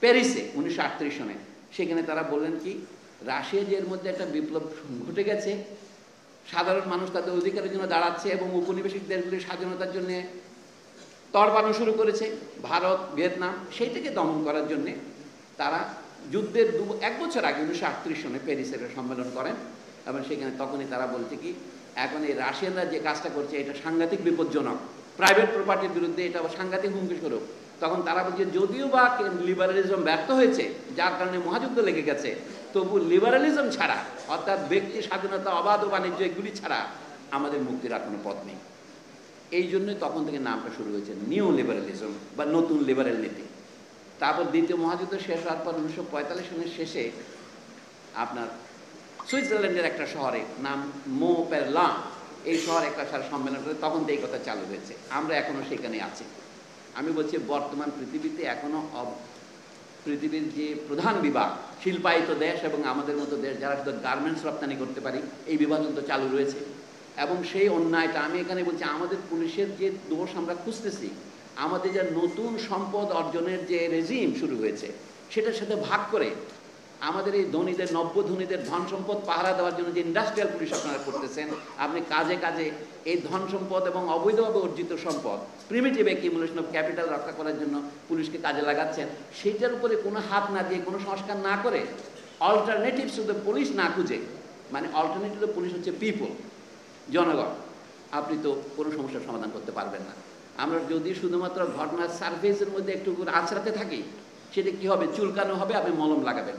প্যারিসে 1938 সনে। সেখানে তারা বললেন কি, রাশিয়া যে এর মধ্যে একটা বিপ্লব ঘটে গেছে, সাধারণ মানুষ তাদের অধিকারের জন্য দাঁড়াচ্ছে এবং উপনিবেশিক দেশগুলির স্বাধীনতার জন্য তড়পানো শুরু করেছে, ভারত, ভিয়েতনাম, সেইটাকে দমন করার জন্যে তারা যুদ্ধের 1 বছর আগে 1938 সনে প্যারিসের সম্মেলন করেন। এবং সেখানে তখনই তারা বলছে কি, এখন এই রাশিয়ানরা যে কাজটা করছে এটা সাংঘাতিক বিপজ্জনক, প্রাইভেট প্রপার্টির বিরুদ্ধে এটা সাংঘাতিক হুমকি স্বরূপ। তখন তারা বলছে যদিও বা লিবারালিজম ব্যর্থ হয়েছে, যার কারণে মহাযুদ্ধ লেগে গেছে, তবু লিবারালিজম ছাড়া, অর্থাৎ ব্যক্তি স্বাধীনতা, অবাধ বাণিজ্য, এগুলি ছাড়া আমাদের মুক্তির আর কোনো পথ নেই। এই জন্যই তখন থেকে নামটা শুরু হয়েছে নিউ লিবারালিজম বা নতুন লিবারেল নীতি। তারপর দ্বিতীয় মহাযুদ্ধ শেষ হওয়ার পর 1945 সনের শেষে আপনার সুইজারল্যান্ডের একটা শহরে নাম মোপেরলান, এই শহরে একটা সারা সম্মেলন করে, তখন থেকে এই কথা চালু হয়েছে। আমরা এখনও সেখানে আছি। আমি বলছি বর্তমান পৃথিবীতে এখনও পৃথিবীর যে প্রধান বিভাগ, শিল্পায়িত দেশ এবং আমাদের মতো দেশ যারা শুধু গার্মেন্টস রপ্তানি করতে পারি, এই বিভাজন তো চালু রয়েছে। এবং সেই অন্যায়টা আমি এখানে বলছি, আমাদের পুলিশের যে দোষ আমরা খুঁজতেছি, আমাদের যে নতুন সম্পদ অর্জনের যে রেজিম শুরু হয়েছে, সেটার সাথে ভাগ করে আমাদের এই ধনীদের, নব্য ধনীদের ধন সম্পদ পাহারা দেওয়ার জন্য যে ইন্ডাস্ট্রিয়াল পুলিশ আপনারা করতেছেন, আপনি কাজে কাজে এই ধন সম্পদ এবং অবৈধভাবে অর্জিত সম্পদ, প্রিমিটিভ অ্যাকিউমুলেশন অফ ক্যাপিটাল রক্ষা করার জন্য পুলিশকে কাজে লাগাচ্ছেন। সেইটার উপরে কোনো হাত না দিয়ে, কোনো সংস্কার না করে, অল্টারনেটিভস টু দ্য পুলিশ না খুঁজে, মানে অল্টারনেটিভ টু দ্য পুলিশ হচ্ছে পিপল, জনগণ, আপনি তো কোনো সমস্যার সমাধান করতে পারবেন না। আমরা যদি শুধুমাত্র ঘটনার সার্ফেসের মধ্যে একটু আছড়াতে থাকি, সেটা কি হবে? চুলকানো হবে, আপনি মলম লাগাবেন।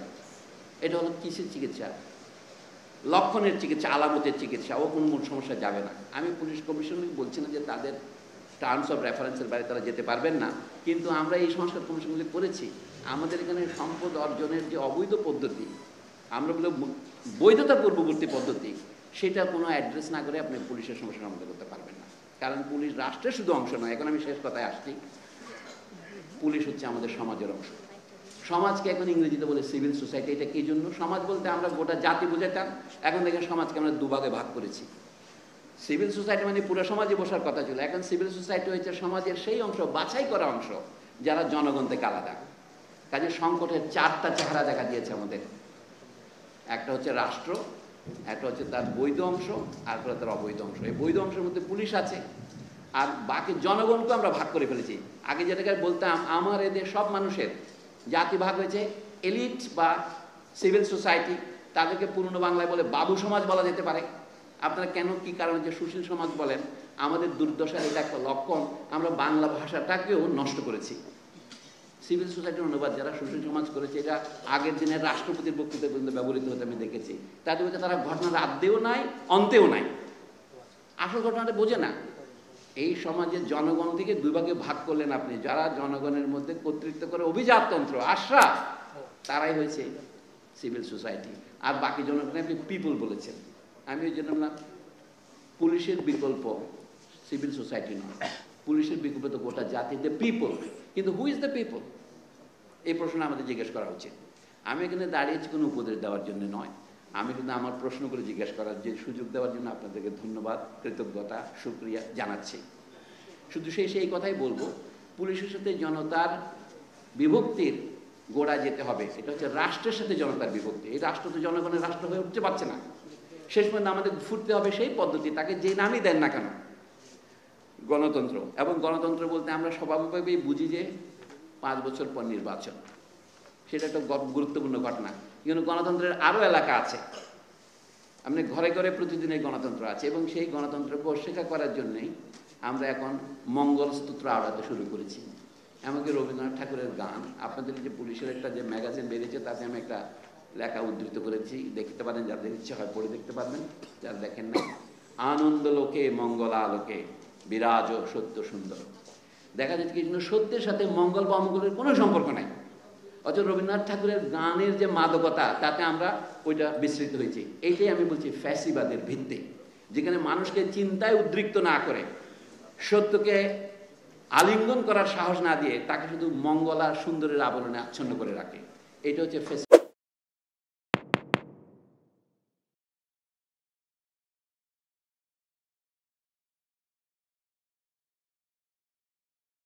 এটা হলো কিসের চিকিৎসা? লক্ষণের চিকিৎসা, আলামতের চিকিৎসা। ও কোন মূল সমস্যা যাবে না। আমি পুলিশ কমিশনকে বলছি না যে তাদের টার্মস অফ রেফারেন্সের বাইরে তারা যেতে পারবেন না, কিন্তু আমরা এই সংস্কার কমিশনগুলি করেছি। আমাদের এখানে সম্পদ অর্জনের যে অবৈধ পদ্ধতি, আমরা বলে বৈধতা পূর্ববর্তী পদ্ধতি, সেটা কোনো অ্যাড্রেস না করে আপনি পুলিশের সমস্যার সমাধান করতে পারবেন না। কারণ পুলিশ রাষ্ট্রের শুধু অংশ নয়। এখন আমি শেষ কথায় আসছি, পুলিশ হচ্ছে আমাদের সমাজের অংশ। সমাজকে এখন ইংরেজিতে বলে সিভিল সোসাইটি। এটা কি জন্য? সমাজ বলতে আমরা গোটা জাতি বুঝাতাম, এখন দেখেন সমাজকে আমরা দুভাগে ভাগ করেছি। সিভিল সোসাইটি মানে পুরো সমাজে বসার কথা ছিল, এখন সিভিল সোসাইটি হয়েছে সমাজের সেই অংশ, বাছাই করা অংশ, যারা জনগণ থেকে আলাদা। কাজে সংকটের 4টা চেহারা দেখা দিয়েছে আমাদের। একটা হচ্ছে রাষ্ট্র, একটা হচ্ছে তার বৈধ অংশ, আর একটা তার অবৈধ অংশ। এই বৈধ অংশের মধ্যে পুলিশ আছে, আর বাকি জনগণকে আমরা ভাগ করে ফেলেছি। আগে যেটাকে বলতাম, আমার এদের সব মানুষের জাতি ভাগ হয়েছে এলিট বা সিভিল সোসাইটি, তাদেরকে পুরনো বাংলায় বলে বাবু সমাজ বলা যেতে পারে। আপনারা কেন, কি কারণে যে সুশীল সমাজ বলেন, আমাদের দুর্দশার এটা একটা লক্ষণ, আমরা বাংলা ভাষাটাকেও নষ্ট করেছি। সিভিল সোসাইটির অনুবাদ যারা সুশীল সমাজ করেছে, এটা আগের দিনের রাষ্ট্রপতির বক্তৃতা পর্যন্ত ব্যবহৃত হতে আমি দেখেছি। তাদের মধ্যে তারা ঘটনার আদ্যেও নাই, অন্তেও নাই, আসল ঘটনাটা বোঝে না। এই সমাজের জনগণ থেকে 2 ভাগে ভাগ করলেন আপনি। যারা জনগণের মধ্যে কর্তৃত্ব করে অভিজাততন্ত্র, আশরাফ, তারাই হয়েছে সিভিল সোসাইটি। আর বাকি জনগণ আপনি পিপল বলেছেন। আমি ওই জন্য বললাম, পুলিশের বিকল্প সিভিল সোসাইটি নয়, পুলিশের বিকল্প তো গোটা জাতি, দ্য পিপল। কিন্তু হু ইজ দ্য পিপল, এই প্রশ্ন আমাদের জিজ্ঞেস করা উচিত। আমি এখানে দাঁড়িয়েছি কোনো উপদেশ দেওয়ার জন্য নয়, আমি কিন্তু আমার প্রশ্নগুলো জিজ্ঞেস করার যে সুযোগ দেওয়ার জন্য আপনাদেরকে ধন্যবাদ, কৃতজ্ঞতা, শুকরিয়া জানাচ্ছি। শুধু সেই কথাই বলবো, পুলিশের সাথে জনতার বিভক্তির গোড়া যেতে হবে। এটা হচ্ছে রাষ্ট্রের সাথে জনতার বিভক্তি। এই রাষ্ট্র তো জনগণের রাষ্ট্র হয়ে উঠতে পারছে না। শেষ পর্যন্ত আমাদের ফুটতে হবে সেই পদ্ধতি, তাকে যে নামই দেন না কেন, গণতন্ত্র। এবং গণতন্ত্র বলতে আমরা স্বাভাবিকভাবেই বুঝি যে 5 বছর পর নির্বাচন, সেটা একটা গুরুত্বপূর্ণ ঘটনা। কিন্তু গণতন্ত্রের আরও এলাকা আছে, আপনি ঘরে ঘরে প্রতিদিনের গণতন্ত্র আছে, এবং সেই গণতন্ত্রকে অস্বীকার করার জন্যই আমরা এখন মঙ্গলস্তোত্র আওড়াতে শুরু করেছি। এমনকি রবীন্দ্রনাথ ঠাকুরের গান, আপনাদের যে পুলিশের একটা যে ম্যাগাজিন বেরিয়েছে, তাতে আমি একটা লেখা উদ্ধৃত করেছি, দেখতে পারেন, যাদের ইচ্ছা হয় পড়ে দেখতে পারবেন, যারা দেখেন না। আনন্দ লোকে মঙ্গল আলোকে বিরাজ সত্য সুন্দর। দেখা যাচ্ছে কি, সত্যের সাথে মঙ্গল বা অমঙ্গলের কোনো সম্পর্ক নাই। অথচ রবীন্দ্রনাথ ঠাকুরের গানের যে মাদকতা, তাতে আমরা ওইটা বিস্মৃত হয়েছি। এইটাই আমি বলছি ফ্যাসিবাদের ভিত্তি, যেখানে মানুষকে চিন্তায় উদ্রিক্ত না করে, সত্যকে আলিঙ্গন করার সাহস না দিয়ে, তাকে শুধু মঙ্গল আর সুন্দরের আবরণে আচ্ছন্ন করে রাখে। এটা হচ্ছে